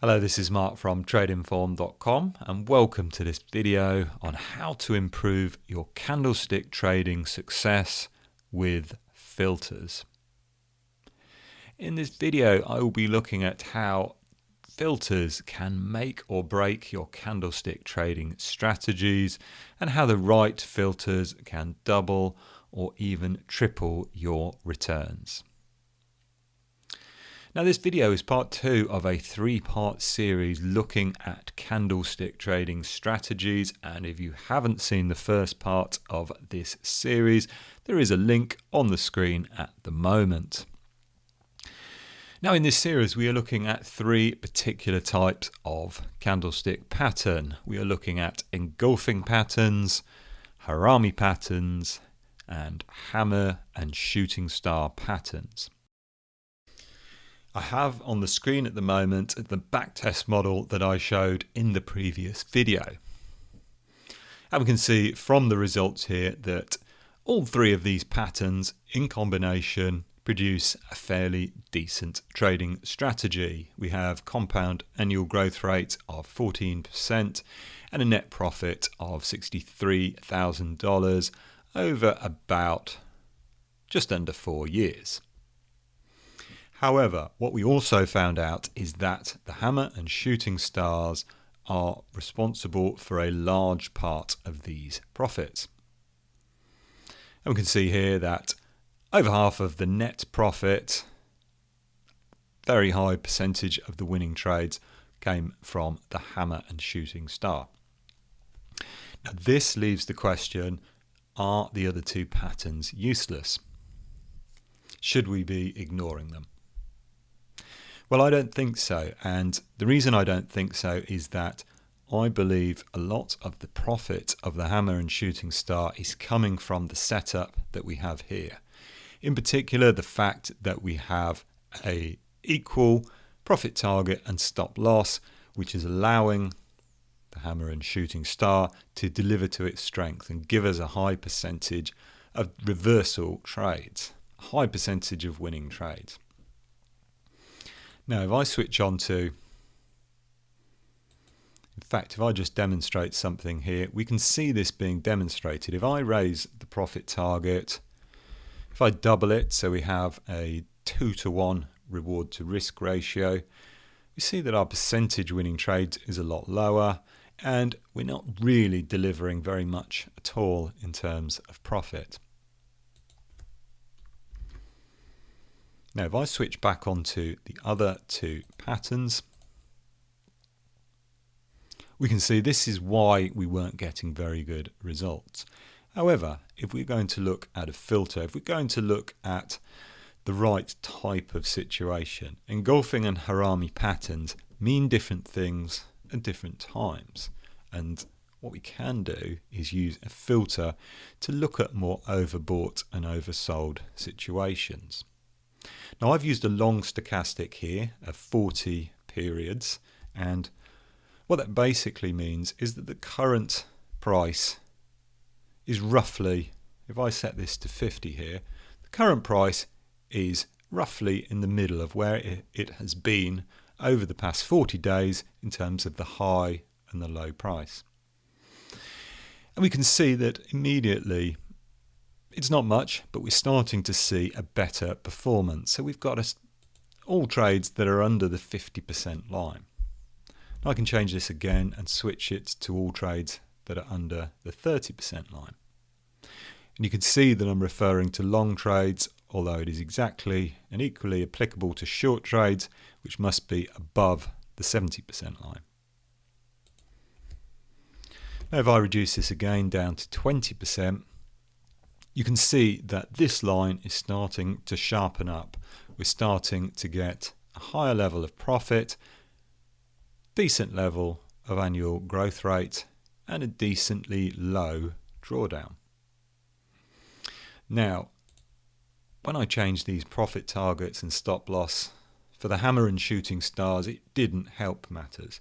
Hello, this is Mark from TradeInform.com and welcome to this video on how to improve your candlestick trading success with filters. In this video, I will be looking at how filters can make or break your candlestick trading strategies and how the right filters can double or even triple your returns. Now this video is part 2 of a 3-part series looking at candlestick trading strategies, and if you haven't seen the first part of this series, there is a link on the screen at the moment. Now in this series we are looking at 3 particular types of candlestick pattern. We are looking at engulfing patterns, harami patterns, and hammer and shooting star patterns. I have on the screen at the moment the backtest model that I showed in the previous video. And we can see from the results here that all 3 of these patterns in combination produce a fairly decent trading strategy. We have compound annual growth rate of 14% and a net profit of $63,000 over about just under 4 years. However, what we also found out is that the hammer and shooting stars are responsible for a large part of these profits. And we can see here that over half of the net profit, very high percentage of the winning trades came from the hammer and shooting star. Now this leaves the question, are the other 2 patterns useless? Should we be ignoring them? Well, I don't think so, and the reason I don't think so is that I believe a lot of the profit of the hammer and shooting star is coming from the setup that we have here. In particular, the fact that we have a equal profit target and stop loss, which is allowing the hammer and shooting star to deliver to its strength and give us a high percentage of reversal trades, a high percentage of winning trades. Now if I switch on to, in fact if I just demonstrate something here, we can see this being demonstrated. If I raise the profit target, if I double it so we have a 2-to-1 reward to risk ratio, we see that our percentage winning trades is a lot lower and we're not really delivering very much at all in terms of profit. Now if I switch back onto the other 2 patterns, we can see this is why we weren't getting very good results. However, if we're going to look at a filter, if we're going to look at the right type of situation, engulfing and harami patterns mean different things at different times. And what we can do is use a filter to look at more overbought and oversold situations. Now I've used a long stochastic here of 40 periods, and what that basically means is that the current price is roughly, if I set this to 50 here, the current price is roughly in the middle of where it has been over the past 40 days in terms of the high and the low price. And we can see that immediately it's not much, but we're starting to see a better performance. So we've got all trades that are under the 50% line. Now I can change this again and switch it to all trades that are under the 30% line. And you can see that I'm referring to long trades, although it is exactly and equally applicable to short trades, which must be above the 70% line. Now if I reduce this again down to 20%, you can see that this line is starting to sharpen up. We're starting to get a higher level of profit, decent level of annual growth rate, and a decently low drawdown. Now, when I changed these profit targets and stop loss for the hammer and shooting stars, it didn't help matters.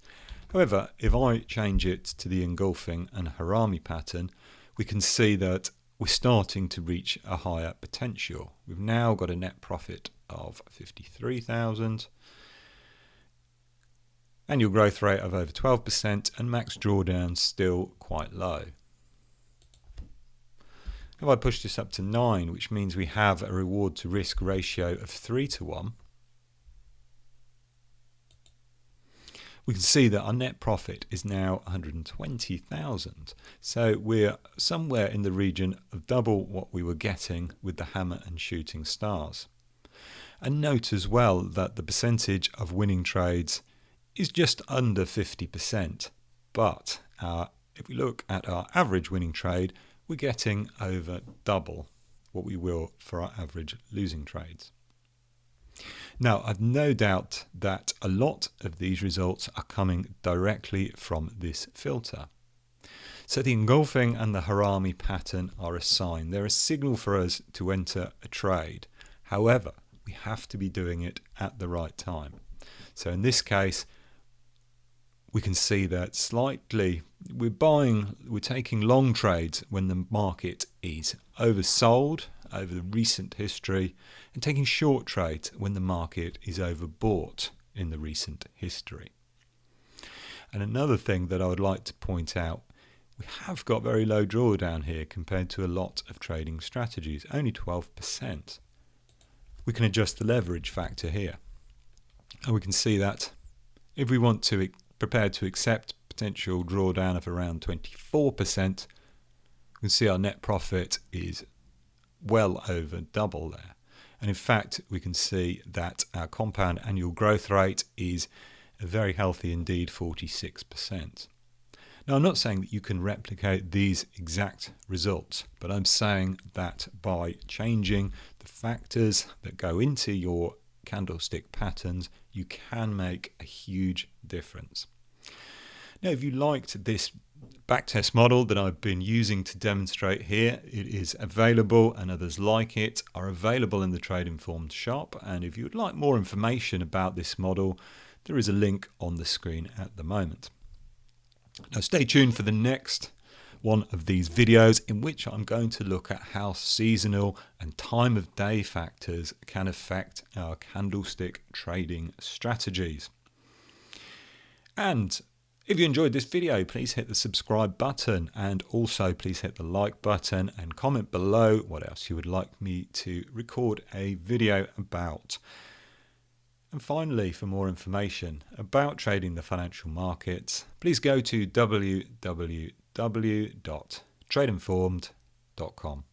However, if I change it to the engulfing and harami pattern, we can see that we're starting to reach a higher potential. We've now got a net profit of 53,000 Annual growth rate of over 12% and max drawdown still quite low. If I push this up to 9, which means we have a reward to risk ratio of 3:1, we can see that our net profit is now 120,000. So we're somewhere in the region of double what we were getting with the hammer and shooting stars. And note as well that the percentage of winning trades is just under 50%. But if we look at our average winning trade, we're getting over double what we will for our average losing trades. Now, I've no doubt that a lot of these results are coming directly from this filter. So the engulfing and the harami pattern are a sign. They're a signal for us to enter a trade. However, we have to be doing it at the right time. So in this case, we can see that we're taking long trades when the market is oversold over the recent history, and taking short trades when the market is overbought in the recent history. And another thing that I would like to point out, we have got very low drawdown here compared to a lot of trading strategies, only 12%. We can adjust the leverage factor here, and we can see that if we want to prepare to accept potential drawdown of around 24%, we can see our net profit is well over double there. And in fact, we can see that our compound annual growth rate is a very healthy indeed, 46%. Now, I'm not saying that you can replicate these exact results, but I'm saying that by changing the factors that go into your candlestick patterns, you can make a huge difference. Now, if you liked this backtest model that I've been using to demonstrate here, it is available, and others like it are available in the Trade Informed shop. And if you would like more information about this model, there is a link on the screen at the moment. Now, stay tuned for the next one of these videos in which I'm going to look at how seasonal and time of day factors can affect our candlestick trading strategies. And if you enjoyed this video, please hit the subscribe button, and also please hit the like button and comment below what else you would like me to record a video about. And finally, for more information about trading the financial markets, please go to www.tradeinformed.com.